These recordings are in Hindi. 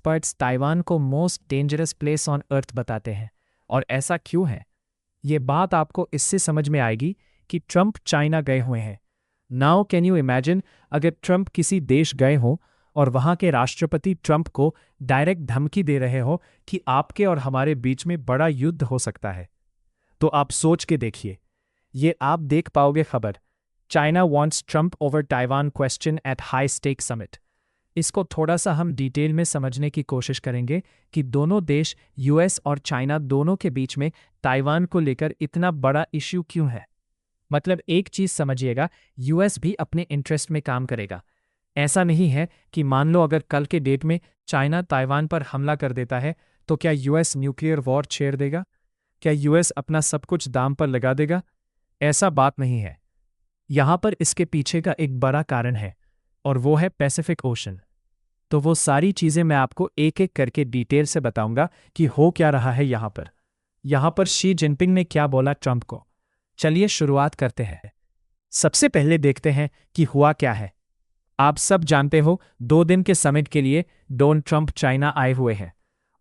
एक्सपर्ट्स ताइवान को most dangerous place on earth बताते हैं। और ऐसा क्यों है? ये बात आपको इससे समझ में आएगी कि ट्रंप चाइना गए हुए हैं। नाउ कैन यू इमेजिन अगर ट्रंप किसी देश गए हों और वहां के राष्ट्रपति ट्रंप को डायरेक्ट धमकी दे रहे हो कि आपके और हमारे बीच में बड़ा युद्ध हो सकता है। तो आप सोच के देखिए, ये आप देख पाओगे खबर, China wants Trump over Taiwan question at high stake summit. इसको थोड़ा सा हम डिटेल में समझने की कोशिश करेंगे कि दोनों देश यूएस और चाइना दोनों के बीच में ताइवान को लेकर इतना बड़ा इश्यू क्यों है। मतलब एक चीज समझिएगा, यूएस भी अपने इंटरेस्ट में काम करेगा। ऐसा नहीं है कि मान लो अगर कल के डेट में चाइना ताइवान पर हमला कर देता है तो क्या यूएस न्यूक्लियर वॉर छेड़ देगा? क्या यूएस अपना सब कुछ दांव पर लगा देगा? ऐसा बात नहीं है। यहां पर इसके पीछे का एक बड़ा कारण है और वो है पैसिफिक ओशन। तो वो सारी चीजें मैं आपको एक एक करके डिटेल से बताऊंगा कि हो क्या रहा है यहां पर। यहां पर शी जिनपिंग ने क्या बोला ट्रंप को। चलिए शुरुआत करते हैं। सबसे पहले देखते हैं कि हुआ क्या है। आप सब जानते हो 2 दिन के समिट के लिए डोनाल्ड ट्रंप चाइना आए हुए हैं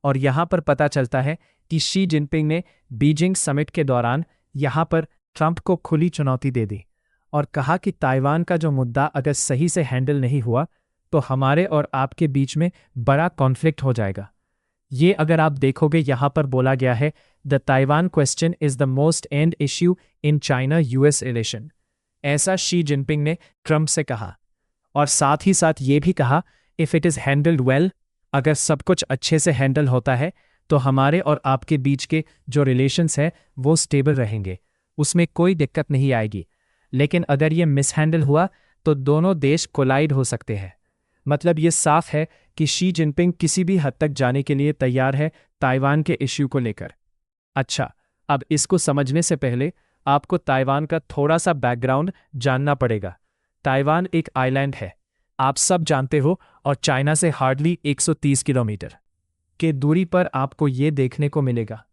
और यहां पर पता चलता है कि शी जिनपिंग ने बीजिंग समिट के दौरान यहां पर ट्रंप को खुली चुनौती दे दी और कहा कि ताइवान का जो मुद्दा अगर सही से हैंडल नहीं हुआ तो हमारे और आपके बीच में बड़ा कॉन्फ्लिक्ट हो जाएगा। ये अगर आप देखोगे यहां पर बोला गया है the Taiwan question is the most and issue in China US relation. ऐसा शी जिनपिंग ने ट्रंप से कहा और साथ ही साथ ये भी कहा if it is handled well, अगर सब कुछ अच्छे से हैंडल होता है तो हमारे और आपके बीच के जो रिलेशंस हैं वो स्टेबल रहेंगे, उसमें कोई दिक्कत नहीं आएगी। लेकिन अगर ये मिसहैंडल हुआ तो दोनों देश कोलाइड हो सकते हैं। मतलब ये साफ है कि शी जिनपिंग किसी भी हद तक जाने के लिए तैयार है ताइवान के इश्यू को लेकर। अच्छा, अब इसको समझने से पहले आपको ताइवान का थोड़ा सा बैकग्राउंड जानना पड़ेगा। ताइवान एक आइलैंड है, आप सब जानते हो, और चाइना से हार्डली 130 किलोमीटर के दूरी पर आपको ये देखने को मिलेगा।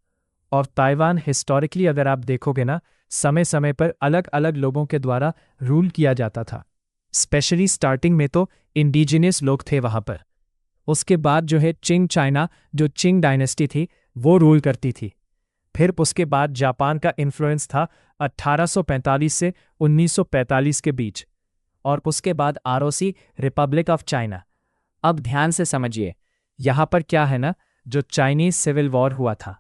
और ताइवान हिस्टोरिकली अगर आप देखोगे ना, समय समय पर अलग अलग लोगों के द्वारा रूल किया जाता था। स्पेशली स्टार्टिंग में तो इंडिजिनियस लोग थे वहां पर। उसके बाद जो है चिंग चाइना, जो चिंग डायनेस्टी थी, वो रूल करती थी। फिर उसके बाद जापान का इन्फ्लुएंस था 1845 से 1945 के बीच, और उसके बाद आरओसी, रिपब्लिक ऑफ चाइना। अब ध्यान से समझिए, यहां पर क्या है ना, जो चाइनीज सिविल वॉर हुआ था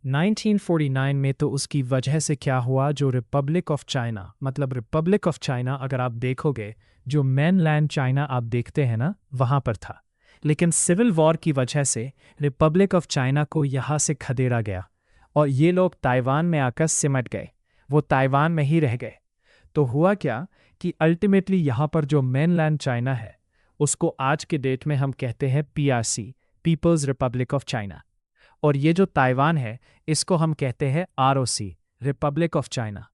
1949 में, तो उसकी वजह से क्या हुआ, जो रिपब्लिक ऑफ चाइना, मतलब रिपब्लिक ऑफ चाइना अगर आप देखोगे, जो मेनलैंड चाइना आप देखते हैं ना, वहां पर था। लेकिन सिविल वॉर की वजह से रिपब्लिक ऑफ चाइना को यहां से खदेड़ा गया और ये लोग ताइवान में आकर सिमट गए, वो ताइवान में ही रह गए। तो हुआ क्या कि अल्टीमेटली यहां पर जो मेनलैंड चाइना है उसको आज के डेट में हम कहते हैं PRC, People's Republic of China. और ये जो ताइवान है इसको हम कहते हैं आरओसी, रिपब्लिक ऑफ चाइना।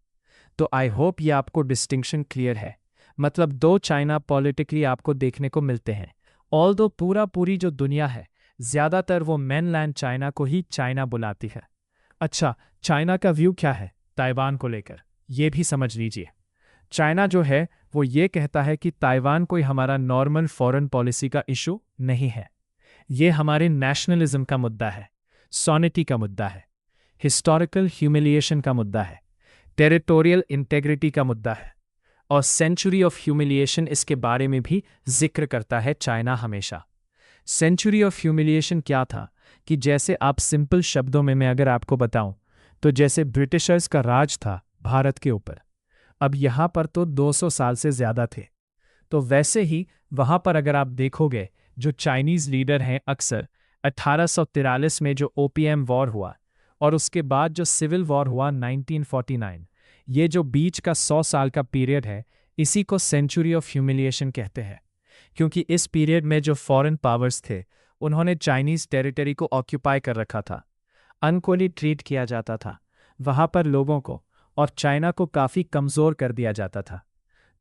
तो आई होप ये आपको डिस्टिंक्शन क्लियर है। मतलब 2 चाइना पॉलिटिकली आपको देखने को मिलते हैं। ऑल्दो पूरी जो दुनिया है ज़्यादातर वो मेनलैंड चाइना को ही चाइना बुलाती है। अच्छा, चाइना का व्यू क्या है ताइवान को लेकर, ये भी समझ लीजिए। चाइना जो है वो ये कहता है कि ताइवान कोई हमारा नॉर्मल फॉरेन पॉलिसी का इशू नहीं है, ये हमारे नेशनलिज्म का मुद्दा है, सॉनिटी का मुद्दा है, हिस्टोरिकल ह्यूमिलिएशन का मुद्दा है, टेरिटोरियल इंटेग्रिटी का मुद्दा है, और सेंचुरी ऑफ ह्यूमिलिएशन इसके बारे में भी जिक्र करता है चाइना हमेशा। सेंचुरी ऑफ ह्यूमिलिएशन क्या था कि जैसे आप सिंपल शब्दों में मैं अगर आपको बताऊं तो जैसे ब्रिटिशर्स का राज था भारत के ऊपर, अब यहाँ पर तो 200 साल से ज़्यादा थे, तो वैसे ही वहाँ पर अगर आप देखोगे जो चाइनीज़ लीडर हैं, अक्सर 1843 में जो ओपीएम वॉर हुआ और उसके बाद जो सिविल वॉर हुआ 1949, ये जो बीच का 100 साल का पीरियड है, इसी को सेंचुरी ऑफ ह्यूमिलिएशन कहते हैं। क्योंकि इस पीरियड में जो फॉरेन पावर्स थे उन्होंने चाइनीज़ टेरिटरी को ऑक्यूपाई कर रखा था, अनइक्वली ट्रीट किया जाता था वहाँ पर लोगों को, और चाइना को काफ़ी कमज़ोर कर दिया जाता था।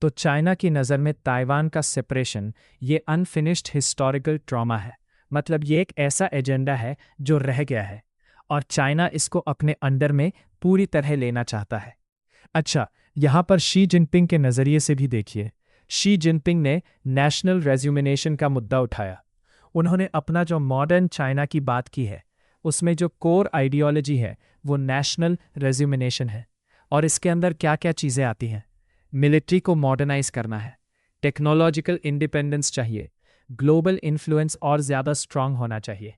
तो चाइना की नज़र में ताइवान का सेपरेशन ये अनफिनिश्ड हिस्टोरिकल ट्रॉमा है। मतलब ये एक ऐसा एजेंडा है जो रह गया है और चाइना इसको अपने अंडर में पूरी तरह लेना चाहता है। अच्छा, यहाँ पर शी जिनपिंग के नज़रिए से भी देखिए। शी जिनपिंग ने नेशनल रेज्यूमिनेशन का मुद्दा उठाया। उन्होंने अपना जो मॉडर्न चाइना की बात की है उसमें जो कोर आइडियोलॉजी है वो नेशनल रेज्यूमिनेशन है। और इसके अंदर क्या क्या चीज़ें आती हैं? मिलिट्री को मॉडर्नाइज करना है, टेक्नोलॉजिकल इंडिपेंडेंस चाहिए, ग्लोबल इन्फ्लुएंस और ज़्यादा स्ट्रांग होना चाहिए,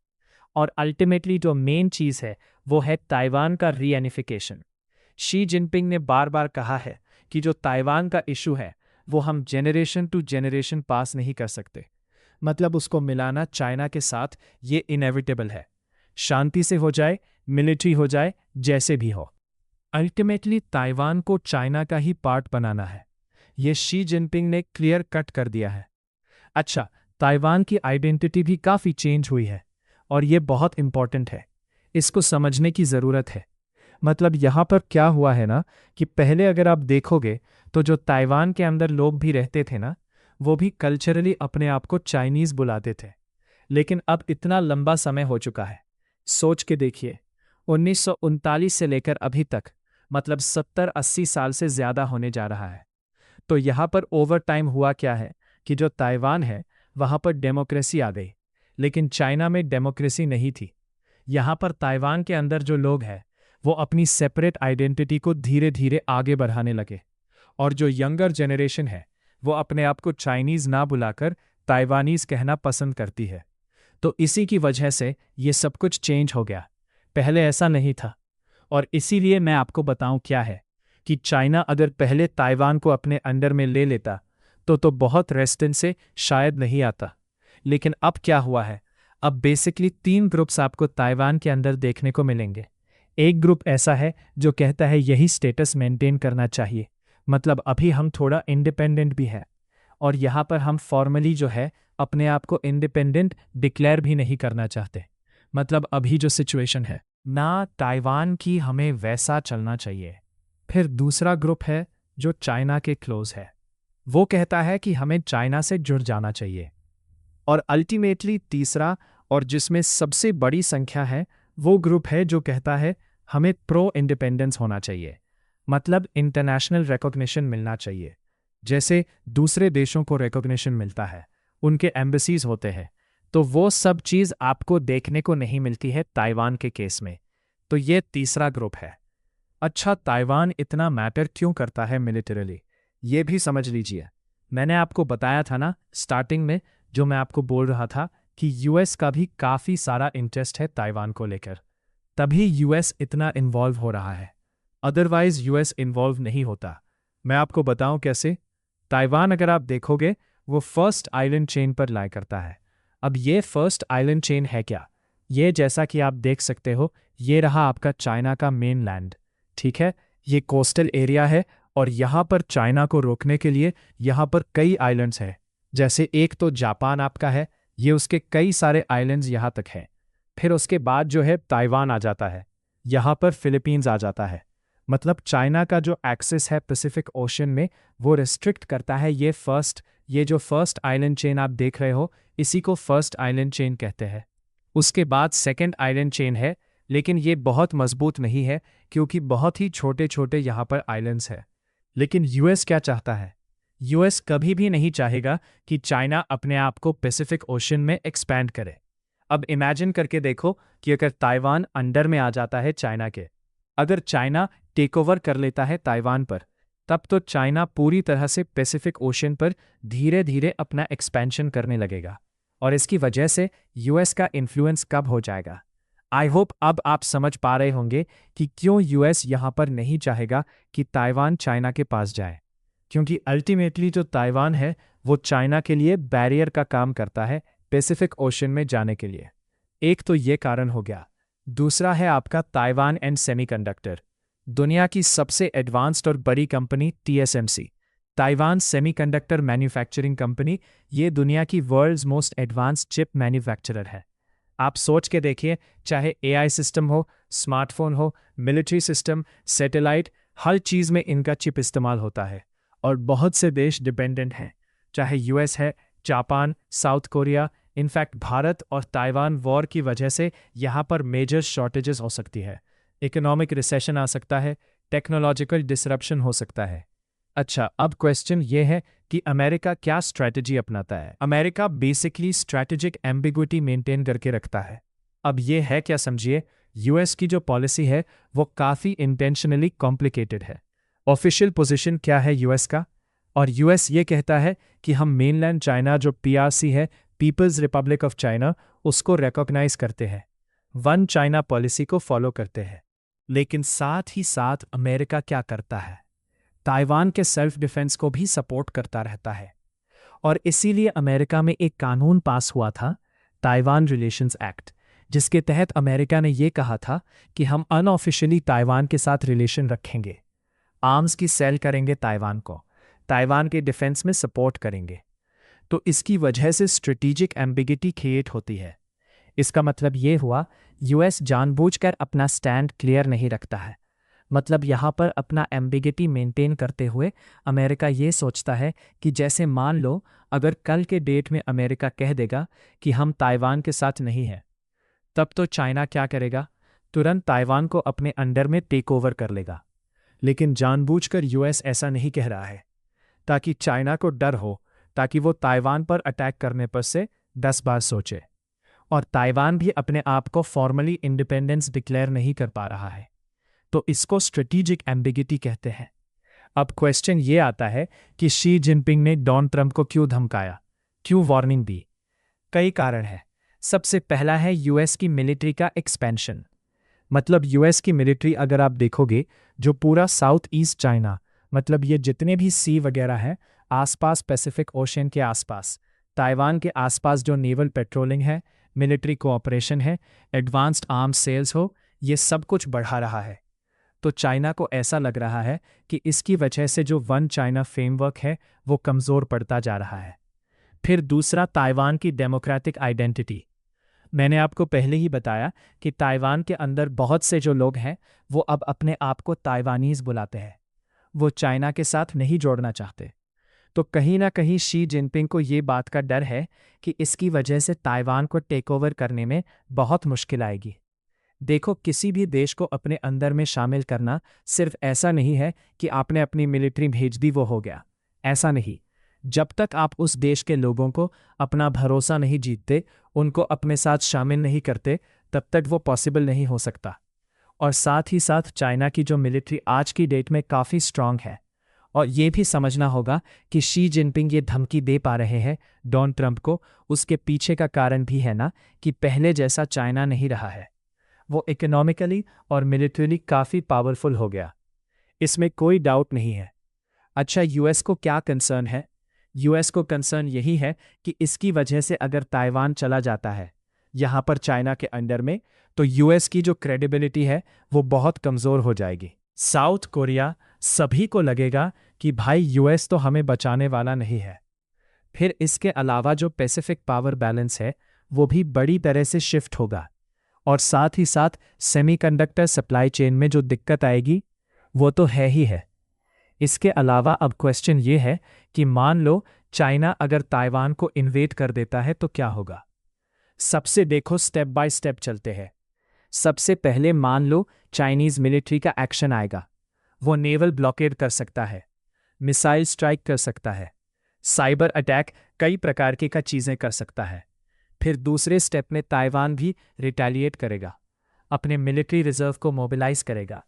और अल्टीमेटली जो मेन चीज़ है वो है ताइवान का रीयूनिफिकेशन। शी जिनपिंग ने बार बार कहा है कि जो ताइवान का इशू है वो हम जेनरेशन टू जेनरेशन पास नहीं कर सकते, मतलब उसको मिलाना चाइना के साथ ये इनएविटेबल है। शांति से हो जाए, मिलिट्री हो जाए, जैसे भी हो, अल्टीमेटली ताइवान को चाइना का ही पार्ट बनाना है। ये शी जिनपिंग ने क्लियर कट कर दिया है। अच्छा, ताइवान की आइडेंटिटी भी काफ़ी चेंज हुई है और ये बहुत इंपॉर्टेंट है, इसको समझने की ज़रूरत है। मतलब यहाँ पर क्या हुआ है ना कि पहले अगर आप देखोगे तो जो ताइवान के अंदर लोग भी रहते थे ना, वो भी कल्चरली अपने आप को चाइनीज़ बुलाते थे। लेकिन अब इतना लंबा समय हो चुका है, सोच के देखिए, 1939 से लेकर अभी तक, मतलब 70-80 साल से ज़्यादा होने जा रहा है। तो यहाँ पर ओवर टाइम हुआ क्या है कि जो ताइवान है वहाँ पर डेमोक्रेसी आ गई, लेकिन चाइना में डेमोक्रेसी नहीं थी। यहाँ पर ताइवान के अंदर जो लोग हैं वो अपनी सेपरेट आइडेंटिटी को धीरे धीरे आगे बढ़ाने लगे, और जो यंगर जनरेशन है वो अपने आप को चाइनीज़ ना बुलाकर ताइवानीज़ कहना पसंद करती है। तो इसी की वजह से ये सब कुछ चेंज हो गया, पहले ऐसा नहीं था। और इसीलिए मैं आपको बताऊं क्या है कि चाइना अगर पहले ताइवान को अपने अंडर में ले लेता तो बहुत रेस्टेंस से शायद नहीं आता। लेकिन अब क्या हुआ है, अब बेसिकली 3 ग्रुप्स आपको ताइवान के अंदर देखने को मिलेंगे। एक ग्रुप ऐसा है जो कहता है यही स्टेटस मेंटेन करना चाहिए, मतलब अभी हम थोड़ा इंडिपेंडेंट भी है, और यहाँ पर हम फॉर्मली जो है अपने आप को इंडिपेंडेंट डिक्लेयर भी नहीं करना चाहते। मतलब अभी जो सिचुएशन है ना ताइवान की, हमें वैसा चलना चाहिए। फिर दूसरा ग्रुप है जो चाइना के क्लोज है, वो कहता है कि हमें चाइना से जुड़ जाना चाहिए। और अल्टीमेटली तीसरा, और जिसमें सबसे बड़ी संख्या है, वो ग्रुप है जो कहता है हमें प्रो इंडिपेंडेंस होना चाहिए, मतलब इंटरनेशनल रिकॉग्निशन मिलना चाहिए, जैसे दूसरे देशों को रिकॉग्निशन मिलता है, उनके एम्बेसीज होते हैं। तो वो सब चीज़ आपको देखने को नहीं मिलती है ताइवान के केस में। तो ये तीसरा ग्रुप है। अच्छा, ताइवान इतना मैटर क्यों करता है मिलिटरीली, ये भी समझ लीजिए। मैंने आपको बताया था ना स्टार्टिंग में, जो मैं आपको बोल रहा था कि यूएस का भी काफ़ी सारा इंटरेस्ट है ताइवान को लेकर, तभी यूएस इतना इन्वॉल्व हो रहा है, अदरवाइज यूएस इन्वॉल्व नहीं होता। मैं आपको बताऊं कैसे। ताइवान अगर आप देखोगे वो फर्स्ट आइलैंड चेन पर लाई करता है। अब ये फर्स्ट आइलैंड चेन है क्या? ये जैसा कि आप देख सकते हो, ये रहा आपका चाइना का मेन लैंड, ठीक है। ये कोस्टल एरिया है और यहाँ पर चाइना को रोकने के लिए यहाँ पर कई आइलैंड्स हैं। जैसे एक तो जापान आपका है, ये उसके कई सारे आइलैंड्स यहाँ तक हैं। फिर उसके बाद जो है ताइवान आ जाता है, यहाँ पर फिलीपींस आ जाता है। मतलब चाइना का जो एक्सेस है पैसिफिक ओशन में वो रिस्ट्रिक्ट करता है ये जो फर्स्ट आइलैंड चेन आप देख रहे हो, इसी को फर्स्ट आइलैंड चेन कहते हैं। उसके बाद सेकंड आइलैंड चेन है, लेकिन ये बहुत मजबूत नहीं है क्योंकि बहुत ही छोटे छोटे यहाँ पर आइलैंड्स हैं। लेकिन यूएस क्या चाहता है? यूएस कभी भी नहीं चाहेगा कि चाइना अपने आप को पैसिफिक ओशन में एक्सपैंड करे। अब इमेजिन करके देखो कि अगर ताइवान अंडर में आ जाता है चाइना के, अगर चाइना टेक ओवर कर लेता है ताइवान पर, तब तो चाइना पूरी तरह से पैसिफिक ओशन पर धीरे धीरे अपना एक्सपेंशन करने लगेगा, और इसकी वजह से यूएस का इन्फ्लुएंस कब हो जाएगा। आई होप अब आप समझ पा रहे होंगे कि क्यों यूएस यहाँ पर नहीं चाहेगा कि ताइवान चाइना के पास जाए, क्योंकि अल्टीमेटली जो ताइवान है वो चाइना के लिए बैरियर का काम करता है पैसिफिक ओशन में जाने के लिए। एक तो ये कारण हो गया। दूसरा है आपका ताइवान एंड सेमीकंडक्टर, दुनिया की सबसे एडवांस्ड और बड़ी company TSMC, Taiwan semiconductor manufacturing company, ये दुनिया की world's most advanced chip manufacturer है। आप सोच के देखिए, चाहे एआई सिस्टम हो, स्मार्टफोन हो, मिलिट्री सिस्टम, सैटेलाइट, हर चीज़ में इनका चिप इस्तेमाल होता है, और बहुत से देश डिपेंडेंट हैं, चाहे यूएस है, Japan, south Korea, in fact Bharat और ताइवान वॉर की वजह से यहाँ पर मेजर शॉर्टेजेस हो सकती है, इकोनॉमिक रिसेशन आ सकता है, टेक्नोलॉजिकल डिसरप्शन हो सकता है। अच्छा, अब क्वेश्चन ये है कि अमेरिका क्या स्ट्रैटेजी अपनाता है। America basically strategic ambiguity maintain करके रखता है। अब ये है क्या, समझिए, यूएस की जो पॉलिसी है वो काफ़ी इंटेंशनली कॉम्प्लिकेटेड है। ऑफिशियल पोजीशन क्या है यूएस का, और यूएस ये कहता है कि हम मेनलैंड चाइना जो पीआरसी है, पीपल्स रिपब्लिक ऑफ चाइना, उसको रिकॉग्नाइज करते हैं, वन चाइना पॉलिसी को फॉलो करते हैं। लेकिन साथ ही साथ अमेरिका क्या करता है, ताइवान के सेल्फ डिफेंस को भी सपोर्ट करता रहता है। और इसीलिए अमेरिका में एक कानून पास हुआ था, ताइवान रिलेशंस एक्ट, जिसके तहत अमेरिका ने यह कहा था कि हम अनऑफिशियली ताइवान के साथ रिलेशन रखेंगे, आर्म्स की सेल करेंगे ताइवान को, ताइवान के डिफेंस में सपोर्ट करेंगे। तो इसकी वजह से स्ट्रेटेजिक एम्बिगिटी क्रिएट होती है। इसका मतलब ये हुआ, यूएस जानबूझकर अपना स्टैंड क्लियर नहीं रखता है। मतलब यहाँ पर अपना एम्बिगिटी मेंटेन करते हुए अमेरिका ये सोचता है कि जैसे मान लो अगर कल के डेट में अमेरिका कह देगा कि हम ताइवान के साथ नहीं हैं, तब तो चाइना क्या करेगा, तुरंत ताइवान को अपने अंडर में टेक ओवर कर लेगा। लेकिन जानबूझकर यूएस ऐसा नहीं कह रहा है, ताकि चाइना को डर हो, ताकि वो ताइवान पर अटैक करने पर से 10 बार सोचे। और ताइवान भी अपने आप को फॉर्मली इंडिपेंडेंस डिक्लेयर नहीं कर पा रहा है, तो इसको स्ट्रेटेजिक एम्बिगिटी कहते हैं। अब क्वेश्चन ये आता है कि शी जिनपिंग ने डोनाल्ड ट्रंप को क्यों धमकाया, क्यों वार्निंग दी। कई कारण है। सबसे पहला है यूएस की मिलिट्री का एक्सपेंशन। मतलब यूएस की मिलिट्री अगर आप देखोगे, जो पूरा साउथ ईस्ट चाइना, मतलब ये जितने भी सी वगैरह हैं आसपास, पैसिफिक ओशन के आसपास, ताइवान के आसपास जो नेवल पेट्रोलिंग है, मिलिट्री कोऑपरेशन है, एडवांस्ड आर्म्स सेल्स हो, ये सब कुछ बढ़ा रहा है। तो चाइना को ऐसा लग रहा है कि इसकी वजह से जो वन चाइना फ्रेमवर्क है वो कमज़ोर पड़ता जा रहा है। फिर दूसरा, ताइवान की डेमोक्रेटिक आइडेंटिटी। मैंने आपको पहले ही बताया कि ताइवान के अंदर बहुत से जो लोग हैं वो अब अपने आप को ताइवानीज बुलाते हैं, वो चाइना के साथ नहीं जोड़ना चाहते। तो कहीं ना कहीं शी जिनपिंग को ये बात का डर है कि इसकी वजह से ताइवान को टेक ओवर करने में बहुत मुश्किल आएगी। देखो, किसी भी देश को अपने अंदर में शामिल करना सिर्फ ऐसा नहीं है कि आपने अपनी मिलिट्री भेज दी वो हो गया, ऐसा नहीं। जब तक आप उस देश के लोगों को अपना भरोसा नहीं जीतते, उनको अपने साथ शामिल नहीं करते, तब तक वो पॉसिबल नहीं हो सकता। और साथ ही साथ चाइना की जो मिलिट्री आज की डेट में काफ़ी स्ट्रांग है। और ये भी समझना होगा कि शी जिनपिंग ये धमकी दे पा रहे हैं डोनाल्ड ट्रंप को, उसके पीछे का कारण भी है ना कि पहले जैसा चाइना नहीं रहा है, वो इकोनॉमिकली और मिलिट्रीली काफ़ी पावरफुल हो गया, इसमें कोई डाउट नहीं है। अच्छा, यूएस को क्या कंसर्न है? यूएस को कंसर्न यही है कि इसकी वजह से अगर ताइवान चला जाता है यहाँ पर चाइना के अंडर में, तो यूएस की जो क्रेडिबिलिटी है वो बहुत कमज़ोर हो जाएगी। साउथ कोरिया, सभी को लगेगा कि भाई यूएस तो हमें बचाने वाला नहीं है। फिर इसके अलावा जो पैसिफिक पावर बैलेंस है वो भी बड़ी तरह से शिफ्ट होगा। और साथ ही साथ सेमीकंडक्टर सप्लाई चेन में जो दिक्कत आएगी वो तो है ही है। इसके अलावा अब क्वेश्चन ये है कि मान लो चाइना अगर ताइवान को इन्वेड कर देता है तो क्या होगा। सबसे देखो, स्टेप बाय स्टेप चलते हैं। सबसे पहले मान लो चाइनीज मिलिट्री का एक्शन आएगा, वो नेवल ब्लॉकेड कर सकता है, मिसाइल स्ट्राइक कर सकता है, साइबर अटैक, कई प्रकार की का चीज़ें कर सकता है। फिर दूसरे स्टेप में ताइवान भी रिटेलिएट करेगा, अपने मिलिट्री रिजर्व को मोबिलाइज करेगा,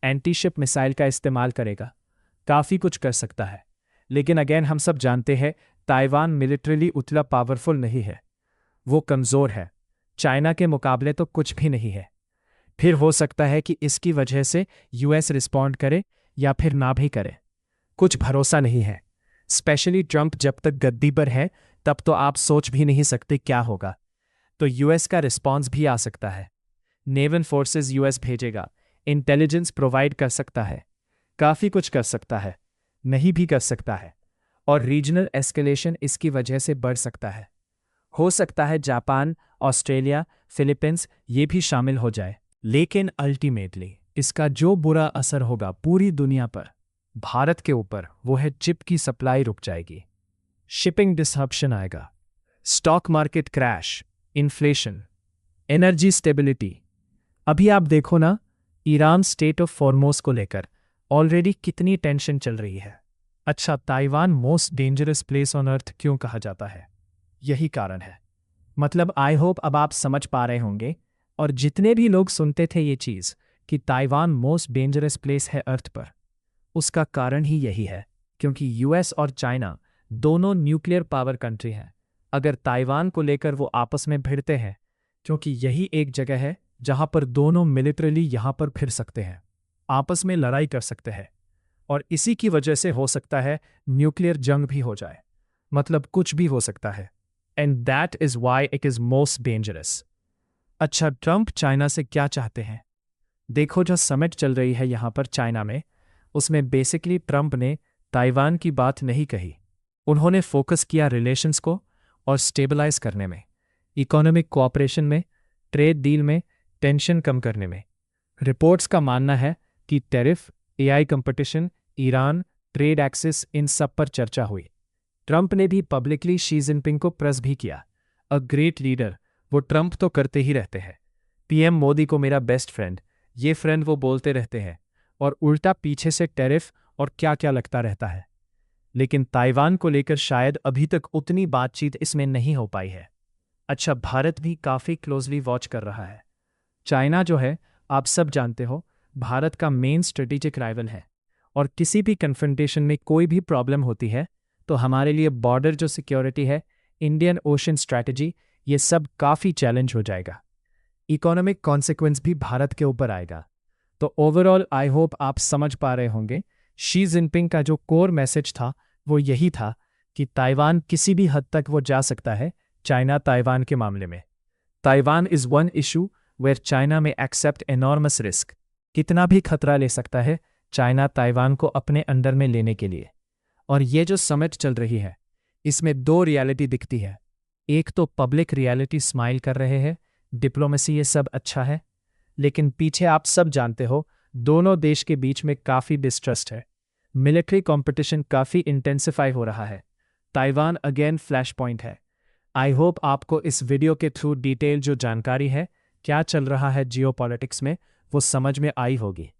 एंटी शिप मिसाइल का इस्तेमाल करेगा, काफ़ी कुछ कर सकता है। लेकिन अगेन हम सब जानते हैं ताइवान मिलिट्रीली उतना पावरफुल नहीं है, वो कमज़ोर है, चाइना के मुकाबले तो कुछ भी नहीं है। फिर हो सकता है कि इसकी वजह से यूएस रिस्पॉन्ड करे या फिर ना भी करे, कुछ भरोसा नहीं है। स्पेशली ट्रंप जब तक गद्दी पर है तब तो आप सोच भी नहीं सकते क्या होगा। तो यूएस का रिस्पॉन्स भी आ सकता है, नेवल फोर्सेस यूएस भेजेगा, इंटेलिजेंस प्रोवाइड कर सकता है, काफ़ी कुछ कर सकता है, नहीं भी कर सकता है। और रीजनल एस्केलेशन इसकी वजह से बढ़ सकता है। हो सकता है जापान, ऑस्ट्रेलिया, फिलीपींस ये भी शामिल हो जाए। लेकिन अल्टीमेटली इसका जो बुरा असर होगा पूरी दुनिया पर, भारत के ऊपर, वो है चिप की सप्लाई रुक जाएगी, शिपिंग डिसरप्शन आएगा, stock market crash, inflation, energy stability. अभी आप देखो ना, ईरान स्टेट ऑफ फॉर्मोस को लेकर ऑलरेडी कितनी टेंशन चल रही है। अच्छा, Taiwan most dangerous place on earth क्यों कहा जाता है? यही कारण है। मतलब आई होप अब आप समझ पा रहे होंगे, और जितने भी लोग सुनते थे ये चीज़ कि ताइवान मोस्ट डेंजरस प्लेस है अर्थ पर, उसका कारण ही यही है क्योंकि यूएस और चाइना दोनों न्यूक्लियर पावर कंट्री हैं। अगर ताइवान को लेकर वो आपस में भिड़ते हैं, क्योंकि यही एक जगह है जहां पर दोनों मिलिट्रली यहां पर फिर सकते हैं, आपस में लड़ाई कर सकते हैं, और इसी की वजह से हो सकता है न्यूक्लियर जंग भी हो जाए। मतलब कुछ भी हो सकता है। And that is why it is most dangerous. अच्छा, ट्रंप चाइना से क्या चाहते हैं? देखो, जो समिट चल रही है यहाँ पर चाइना में, उसमें बेसिकली ट्रंप ने ताइवान की बात नहीं कही। उन्होंने फोकस किया रिलेशंस को और स्टेबलाइज करने में, इकोनॉमिक कोऑपरेशन में, ट्रेड डील में, टेंशन कम करने में। रिपोर्ट्स का मानना है कि tariff, AI competition, Iran, trade access, इन सब पर चर्चा हुई। ट्रंप ने भी पब्लिकली शी जिनपिंग को प्रेस भी किया। अ ग्रेट लीडर, वो ट्रंप तो करते ही रहते हैं। पीएम मोदी को मेरा बेस्ट फ्रेंड, ये फ्रेंड वो बोलते रहते हैं, और उल्टा पीछे से टैरिफ और क्या क्या लगता रहता है। लेकिन ताइवान को लेकर शायद अभी तक उतनी बातचीत इसमें नहीं हो पाई है। अच्छा, भारत भी काफ़ी क्लोजली वॉच कर रहा है। चाइना जो है, आप सब जानते हो, भारत का मेन स्ट्रेटेजिक राइवल है, और किसी भी कन्फ्रंटेशन में कोई भी प्रॉब्लम होती है तो हमारे लिए बॉर्डर जो सिक्योरिटी है, इंडियन ओशन स्ट्रैटेजी, ये सब काफ़ी चैलेंज हो जाएगा। इकोनॉमिक कॉन्सिक्वेंस भी भारत के ऊपर आएगा। तो ओवरऑल आई होप आप समझ पा रहे होंगे, शी जिनपिंग का जो कोर मैसेज था वो यही था कि ताइवान किसी भी हद तक वो जा सकता है चाइना ताइवान के मामले में। Taiwan is one issue where China may accept enormous risk. कितना भी खतरा ले सकता है चाइना ताइवान को अपने अंडर में लेने के लिए। और ये जो समिट चल रही है, इसमें दो रियलिटी दिखती है। एक तो पब्लिक रियलिटी स्माइल कर रहे हैं, डिप्लोमेसी ये सब अच्छा है, लेकिन पीछे आप सब जानते हो दोनों देश के बीच में काफ़ी डिस्ट्रस्ट है। मिलिट्री कंपटीशन काफ़ी इंटेंसिफाई हो रहा है। ताइवान अगेन फ्लैश पॉइंट है। आई होप आपको इस वीडियो के थ्रू डिटेल जो जानकारी है क्या चल रहा है जियोपॉलिटिक्स में, वो समझ में आई होगी।